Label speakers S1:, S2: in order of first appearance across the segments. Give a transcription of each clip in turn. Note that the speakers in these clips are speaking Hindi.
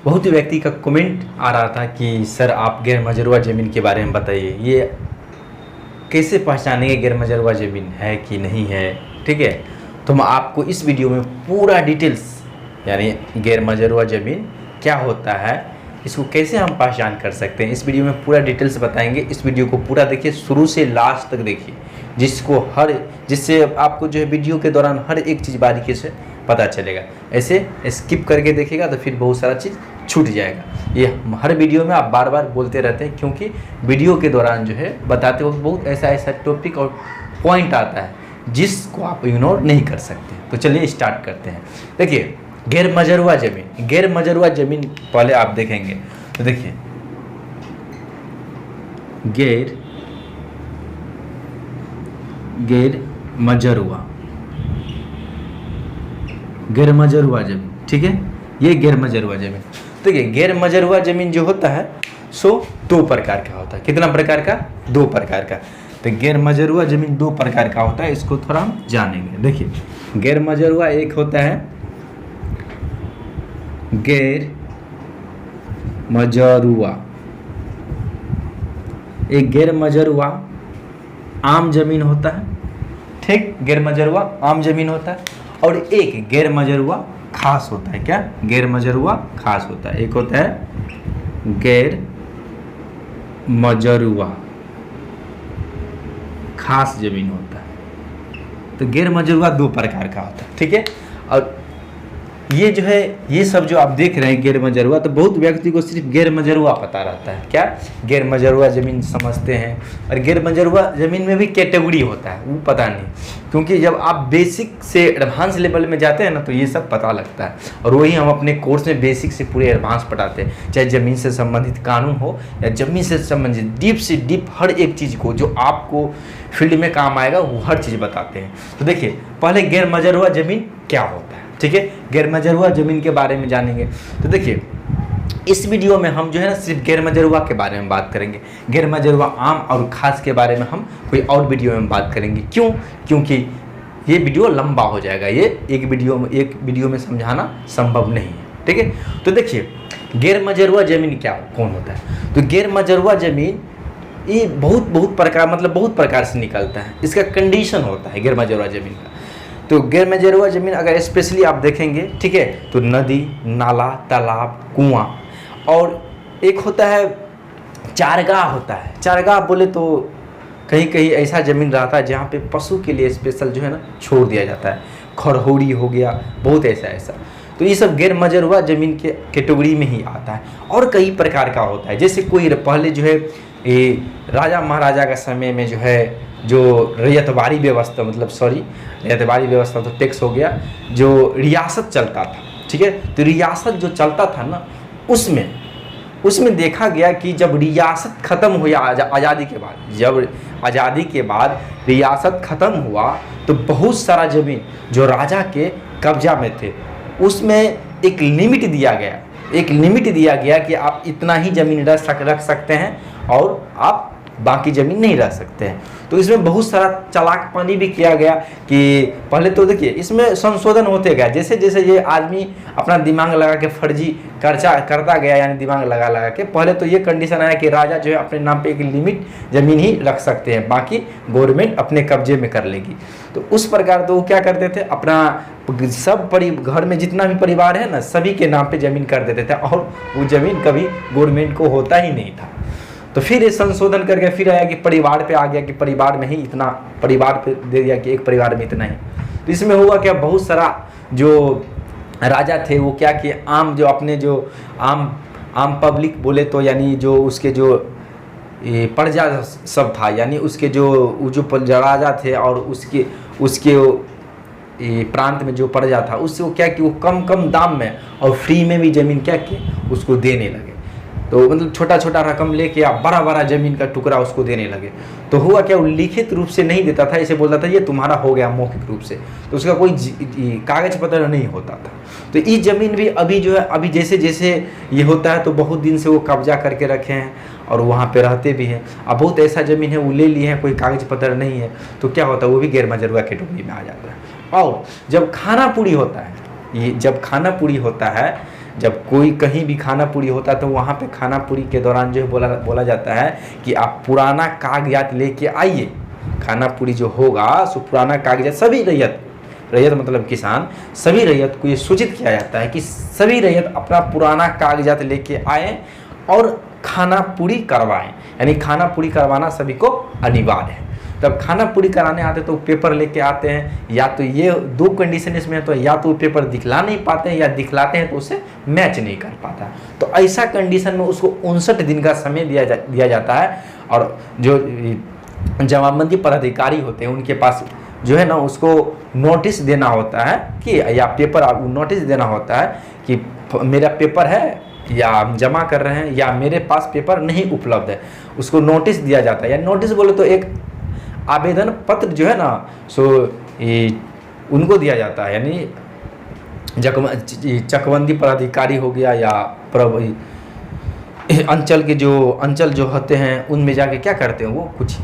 S1: बहुत ही व्यक्ति का कमेंट आ रहा था कि सर आप गैर मजरूआ ज़मीन के बारे में बताइए, ये कैसे पहचानेंगे गैर मजरूआ ज़मीन है कि नहीं है। ठीक है, तो मैं आपको इस वीडियो में पूरा डिटेल्स यानी गैर मजरूआ ज़मीन क्या होता है, इसको कैसे हम पहचान कर सकते हैं, इस वीडियो में पूरा डिटेल्स बताएंगे। इस वीडियो को पूरा देखिए, शुरू से लास्ट तक देखिए, जिससे आपको जो है वीडियो के दौरान हर एक चीज़ बारीकी से पता चलेगा। ऐसे स्किप करके देखिएगा तो फिर बहुत सारा चीज़ छूट जाएगा। ये हर वीडियो में आप बार बार बोलते रहते हैं, क्योंकि वीडियो के दौरान जो है बताते वक्त बहुत ऐसा टॉपिक और पॉइंट आता है जिसको आप इग्नोर नहीं कर सकते। तो चलिए स्टार्ट करते हैं। देखिए गैर मजरूआ ज़मीन पहले आप देखेंगे तो देखिए गैर मजरूआ ज़मीन, ठीक है, ये गैर मजरूआ ज़मीन। देखिए गैर मजरूआ ज़मीन जो होता है सो दो प्रकार का होता है। कितना प्रकार का? दो प्रकार का। तो गैर मजरूआ ज़मीन दो प्रकार का होता है, इसको थोड़ा हम जानेंगे। देखिए गैर मजरूआ एक होता है गैर मजरूआ आम ज़मीन होता है। ठीक, गैर मजरूआ आम ज़मीन होता है, और एक गैर मजरूआ खास होता है। क्या? गैर मजरूआ खास होता है। एक होता है गैर मजरूआ खास ज़मीन होता है। तो गैर मजरूआ दो प्रकार का होता है, ठीक है। और ये जो है ये सब जो आप देख रहे हैं गैर मजरूआ, तो बहुत व्यक्ति को सिर्फ गैर मजरूआ पता रहता है। क्या? गैर मजरूआ ज़मीन समझते हैं, और गैर मजरूआ ज़मीन में भी कैटेगरी होता है, वो पता नहीं, क्योंकि जब आप बेसिक से एडवांस लेवल में जाते हैं ना तो ये सब पता लगता है। और वही हम अपने कोर्स में बेसिक से पूरे एडवांस पढ़ाते हैं, चाहे ज़मीन से संबंधित कानून हो या ज़मीन से संबंधित डीप से डीप हर एक चीज़ को जो आपको फील्ड में काम आएगा वो हर चीज़ बताते हैं। तो देखिए पहले गैर मजरूआ ज़मीन क्या होता है, ठीक है। गैर मजरूआ ज़मीन के बारे में जानेंगे। तो देखिए इस वीडियो में हम जो है ना सिर्फ गैर मजरूआ के बारे में बात करेंगे। गैर मजरूआ आम और ख़ास के बारे में हम कोई और वीडियो में बात करेंगे। क्यों? क्योंकि ये वीडियो लंबा हो जाएगा, ये एक वीडियो में समझाना संभव नहीं है, ठीक है। तो देखिए गैर मजरूआ ज़मीन कौन होता है। तो गैर मजरूआ ज़मीन ये बहुत प्रकार से निकलता है। इसका कंडीशन होता है गैर मजरूआ ज़मीन का। तो गैर मजरूआ ज़मीन अगर स्पेशली आप देखेंगे, ठीक है, तो नदी, नाला, तालाब, कुआं, और एक होता है चारगाह होता है। चारगाह बोले तो कहीं ऐसा ज़मीन रहता है जहाँ पे पशु के लिए स्पेशल जो है ना छोड़ दिया जाता है। खरहौड़ी हो गया, बहुत ऐसा। तो ये सब गैर मजरूआ ज़मीन के कैटेगरी में ही आता है। और कई प्रकार का होता है, जैसे कोई पहले जो है ये राजा महाराजा का समय में जो है जो रैयतवारी व्यवस्था रैयतवारी व्यवस्था तो टैक्स हो गया, जो रियासत चलता था, ठीक है। तो रियासत जो चलता था ना उसमें देखा गया कि जब रियासत ख़त्म हुई आज़ादी के बाद रियासत ख़त्म हुआ तो बहुत सारा ज़मीन जो राजा के कब्जा में थे उसमें एक लिमिट दिया गया कि आप इतना ही ज़मीन रख सकते हैं और आप बाकी ज़मीन नहीं रह सकते हैं। तो इसमें बहुत सारा चालाकपनी भी किया गया कि पहले तो देखिए इसमें संशोधन होते गया, जैसे जैसे ये आदमी अपना दिमाग लगा के फर्जी करता गया, यानी दिमाग लगा के पहले तो ये कंडीशन आया कि राजा जो है अपने नाम पे एक लिमिट ज़मीन ही रख सकते हैं, बाकी गवर्नमेंट अपने कब्जे में कर लेगी। तो उस प्रकार तो वो क्या करते थे, अपना सब घर में जितना भी परिवार है ना सभी के नाम पे ज़मीन कर देते थे, और वो ज़मीन कभी गवर्नमेंट को होता ही नहीं था। तो फिर ये संशोधन करके फिर आया कि परिवार पे आ गया कि परिवार में ही इतना, परिवार पे दे दिया कि एक परिवार में इतना ही। तो इसमें हुआ क्या, बहुत सारा जो राजा थे वो क्या कि आम पब्लिक बोले तो यानी जो उसके जो प्रजा सब था, यानी उसके जो राजा थे और उसके प्रांत में जो प्रजा था उससे वो क्या कि वो कम दाम में और फ्री में भी ज़मीन क्या कि उसको देने लगे। तो मतलब छोटा रकम लेके आप बड़ा ज़मीन का टुकड़ा उसको देने लगे। तो हुआ क्या, वो लिखित रूप से नहीं देता था, ऐसे बोलता था ये तुम्हारा हो गया मौखिक रूप से, तो उसका कोई कागज़ पत्र नहीं होता था। तो ये ज़मीन भी अभी जो है अभी जैसे जैसे ये होता है तो बहुत दिन से वो कब्जा करके रखे हैं और वहाँ पे रहते भी हैं। अब बहुत ऐसा ज़मीन है वो ले लिए हैं, कोई कागज़ पत्र नहीं है, तो क्या होता है वो भी गैर मजरूआ कैटेगरी में आ जाता है। और जब खाना पूरी होता है जब कोई कहीं भी खाना पूरी होता है तो वहाँ पे खाना पूरी के दौरान जो है बोला जाता है कि आप पुराना कागजात लेके आइए। खाना पूरी जो होगा सो पुराना कागजात सभी रैयत मतलब किसान, सभी रैयत को ये सूचित किया जाता है कि सभी रैयत अपना पुराना कागजात लेके आए और खाना पूरी करवाएं। यानी खाना पूरी करवाना सभी को अनिवार्य है। तब खाना पूरी कराने आते तो पेपर लेके आते हैं, या तो ये दो कंडीशन इसमें है, तो या तो पेपर दिखला नहीं पाते हैं या दिखलाते हैं तो उसे मैच नहीं कर पाता। तो ऐसा कंडीशन में उसको 59 दिन का समय दिया जाता है। और जो जमाबंदी पदाधिकारी होते हैं उनके पास जो है ना उसको नोटिस देना होता है कि, या पेपर नोटिस देना होता है कि मेरा पेपर है या जमा कर रहे हैं या मेरे पास पेपर नहीं उपलब्ध है, उसको नोटिस दिया जाता है। या नोटिस बोले तो एक आवेदन पत्र जो है ना सो उनको दिया जाता है। यानी चकबंदी पदाधिकारी हो गया या अंचल जो होते हैं उनमें जाके क्या करते हैं, वो कुछ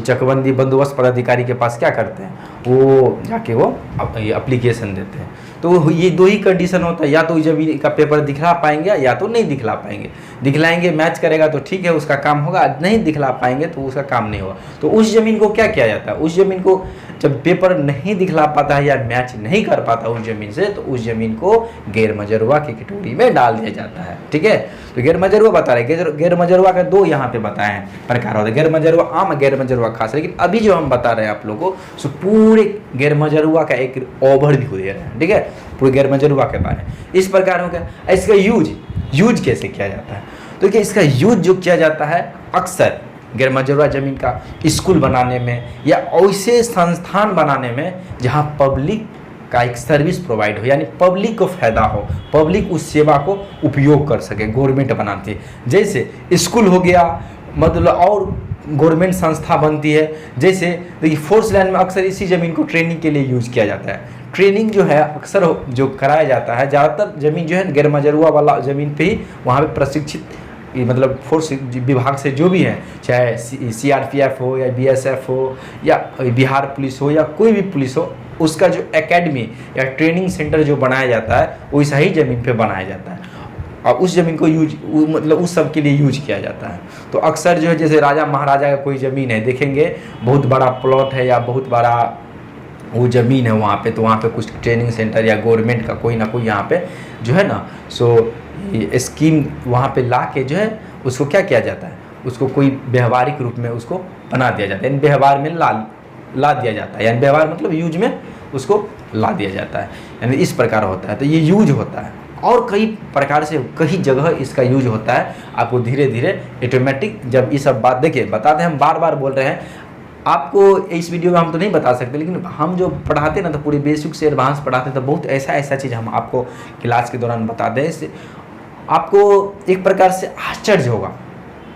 S1: चकबंदी बंदोबस्त पदाधिकारी के पास क्या करते हैं, वो जाके वो एप्लीकेशन देते हैं। तो ये दो ही कंडीशन होता है, या तो जमीन का पेपर दिखला पाएंगे या तो नहीं दिखला पाएंगे। दिखलाएंगे मैच करेगा तो ठीक है उसका काम होगा, नहीं दिखला पाएंगे तो उसका काम नहीं होगा। तो उस ज़मीन को क्या किया जाता है, उस ज़मीन को जब पेपर नहीं दिखला पाता है या मैच नहीं कर पाता उस ज़मीन से, तो उस ज़मीन को गैर मजरूआ की कैटेगरी में डाल दिया जाता है। ठीक है, तो गैर मजरूआ बता रहे, गैर मजरूआ का दो यहाँ पे बताए हैं प्रकार होते हैं, गैर मजरूआ आम, गैर मजरूआ खास। लेकिन अभी जो हम बता रहे हैं आप लोगों को सो पूरे गैर मजरूआ का एक ओवरव्यू दे रहे हैं। ठीक है, पूरे गैर मजरूआ के बारे में इस प्रकार हो गया। इसका यूज कैसे किया जाता है, तो क्या इसका यूज जो किया जाता है अक्सर गैर मजरूआ ज़मीन का स्कूल बनाने में या ऐसे संस्थान बनाने में जहाँ पब्लिक का एक सर्विस प्रोवाइड हो, यानी पब्लिक को फ़ायदा हो, पब्लिक उस सेवा को उपयोग कर सके, गवर्नमेंट बनाती है। जैसे स्कूल हो गया, मतलब और गवर्नमेंट संस्था बनती है। जैसे देखिए फोर्स लाइन में अक्सर इसी ज़मीन को ट्रेनिंग के लिए यूज़ किया जाता है। ट्रेनिंग जो है अक्सर जो कराया जाता है, ज़्यादातर ज़मीन जो है गैर मजरूआ वाला ज़मीन पे ही वहाँ पे प्रशिक्षित मतलब फोर्स विभाग से जो भी है, चाहे CRPF हो या BSF हो या बिहार पुलिस हो या कोई भी पुलिस हो, उसका जो एकेडमी या ट्रेनिंग सेंटर जो बनाया जाता है वैसा ही ज़मीन पे बनाया जाता है और उस ज़मीन को मतलब उस सब के लिए यूज किया जाता है। तो अक्सर जो है जैसे राजा महाराजा का कोई ज़मीन है, देखेंगे बहुत बड़ा प्लॉट है या बहुत बड़ा वो ज़मीन है वहाँ पे, तो वहाँ पे कुछ ट्रेनिंग सेंटर या गवर्नमेंट का कोई ना कोई यहाँ पे जो है ना सो स्कीम वहाँ पे ला के जो है उसको क्या किया जाता है, उसको कोई व्यवहारिक रूप में उसको बना दिया जाता है, यानी व्यवहार में ला दिया जाता है, यानी व्यवहार मतलब यूज में उसको ला दिया जाता है, यानी इस प्रकार होता है। तो ये यूज होता है और कई प्रकार से कई जगह इसका यूज होता है। आपको धीरे धीरे ऑटोमेटिक जब ये सब बात देखिए बताते हैं, हम बार बार बोल रहे हैं आपको इस वीडियो में हम तो नहीं बता सकते, लेकिन हम जो पढ़ाते ना तो पूरे बेसिक से एडवांस पढ़ाते हैं, तो बहुत ऐसा चीज़ हम आपको क्लास के दौरान बताते हैं। इससे आपको एक प्रकार से आश्चर्य होगा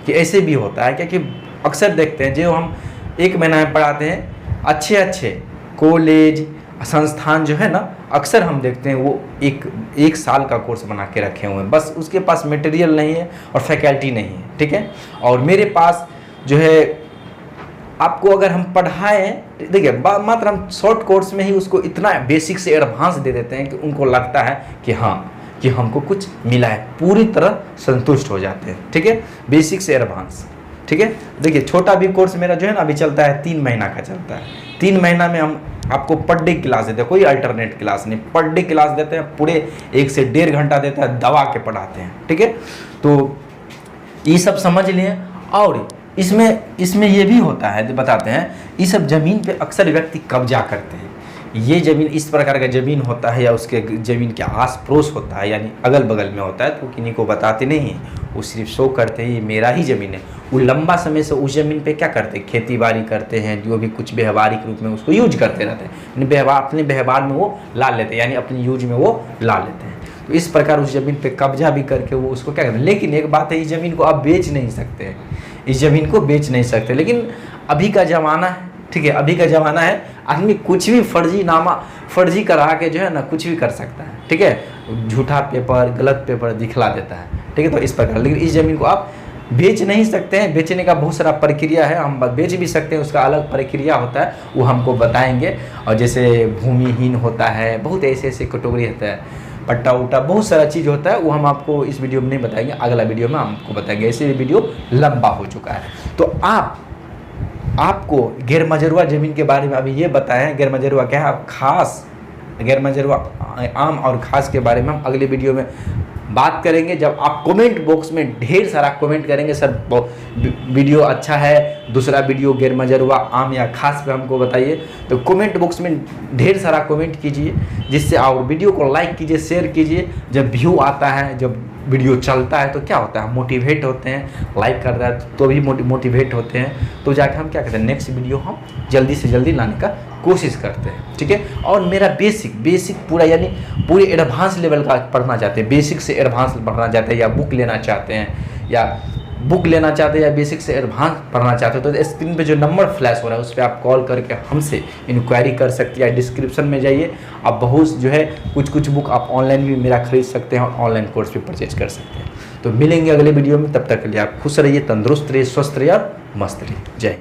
S1: कि ऐसे भी होता है, क्योंकि अक्सर देखते हैं जो हम 1 महीना में पढ़ाते हैं, अच्छे कॉलेज संस्थान जो है ना अक्सर हम देखते हैं वो एक साल का कोर्स बना के रखे हुए हैं, बस उसके पास मटेरियल नहीं है और फैकल्टी नहीं है। ठीक है, और मेरे पास जो है आपको अगर हम पढ़ाएं, देखिए मात्र हम शॉर्ट कोर्स में ही उसको इतना बेसिक से एडवांस दे देते हैं कि उनको लगता है कि हाँ कि हमको कुछ मिला है, पूरी तरह संतुष्ट हो जाते हैं। ठीक है, बेसिक से एडवांस। ठीक है, देखिए छोटा भी कोर्स मेरा जो है ना अभी चलता है 3 महीना का चलता है। 3 महीना में हम आपको पर डे क्लास देते हैं, कोई अल्टरनेट क्लास नहीं, पर डे क्लास देते हैं, पूरे 1 से 1.5 घंटा देता है, दबा के पढ़ाते हैं। ठीक है, तो ये सब समझ लें। और इसमें ये भी होता है, बताते हैं, इस सब ज़मीन पे अक्सर व्यक्ति कब्जा करते हैं। ये ज़मीन इस प्रकार का ज़मीन होता है या उसके ज़मीन के आस पड़ोस होता है, यानी अगल बगल में होता है, तो किन्हीं को बताते नहीं हैं, वो सिर्फ शो करते हैं ये मेरा ही ज़मीन है। वो लंबा समय से उस ज़मीन पे क्या करते हैं, खेती बाड़ी करते हैं, जो भी कुछ व्यवहारिक रूप में उसको यूज करते रहते हैं, अपने व्यवहार में वो ला लेते हैं, यानी अपनी यूज में वो ला लेते हैं। तो इस प्रकार उस ज़मीन पे कब्जा भी करके वो उसको क्या करते हैं। लेकिन एक बात है, इस ज़मीन को आप बेच नहीं सकते, इस ज़मीन को बेच नहीं सकते। लेकिन अभी का ज़माना है, ठीक है, अभी का ज़माना है, आदमी कुछ भी फर्जी करा के जो है ना कुछ भी कर सकता है। ठीक है, झूठा पेपर, गलत पेपर दिखला देता है। ठीक है, तो इस प्रकार, लेकिन इस ज़मीन को आप बेच नहीं सकते हैं। बेचने का बहुत सारा प्रक्रिया है, हम बेच भी सकते हैं, उसका अलग प्रक्रिया होता है, वो हमको बताएंगे। और जैसे भूमिहीन होता है, बहुत ऐसे कैटेगरी होता है, पट्टा उट्टा बहुत सारा चीज़ होता है, वो हम आपको इस वीडियो में नहीं बताएंगे, अगला वीडियो में आपको बताएंगे, ऐसे वीडियो लंबा हो चुका है। तो आपको गैर मजरूआ ज़मीन के बारे में अभी ये बताएं, गैर मजरूआ क्या है, आप खास गैर मजरूआ आम और खास के बारे में हम अगले वीडियो में बात करेंगे। जब आप कमेंट बॉक्स में ढेर सारा कमेंट करेंगे, सर वीडियो अच्छा है, दूसरा वीडियो गैर मजरूआ आम या खास पे हमको बताइए, तो कमेंट बॉक्स में ढेर सारा कमेंट कीजिए, जिससे और वीडियो को लाइक कीजिए, शेयर कीजिए। जब व्यू आता है, जब वीडियो चलता है तो क्या होता है, मोटिवेट होते हैं, लाइक कर रहा है तो भी मोटिवेट होते हैं, तो जाकर हम क्या करते हैं, नेक्स्ट वीडियो हम जल्दी से जल्दी लाने का कोशिश करते हैं, ठीक है। और मेरा बेसिक पूरा यानी पूरे एडवांस लेवल का पढ़ना चाहते हैं, बेसिक से एडवांस पढ़ना चाहते हैं, या बुक लेना चाहते हैं, या बेसिक से एडवांस पढ़ना चाहते हो, तो स्क्रीन पे जो नंबर फ्लैश हो रहा है उस पर आप कॉल करके हमसे इंक्वायरी कर सकते हैं, या डिस्क्रिप्शन में जाइए, आप बहुत जो है कुछ बुक आप ऑनलाइन भी मेरा खरीद सकते हैं और ऑनलाइन कोर्स भी परचेज कर सकते हैं। तो मिलेंगे अगले वीडियो में, तब तक के लिए आप खुश रहिए, तंदुरुस्त रहिए, स्वस्थ रहिए और मस्त रहिए। जय।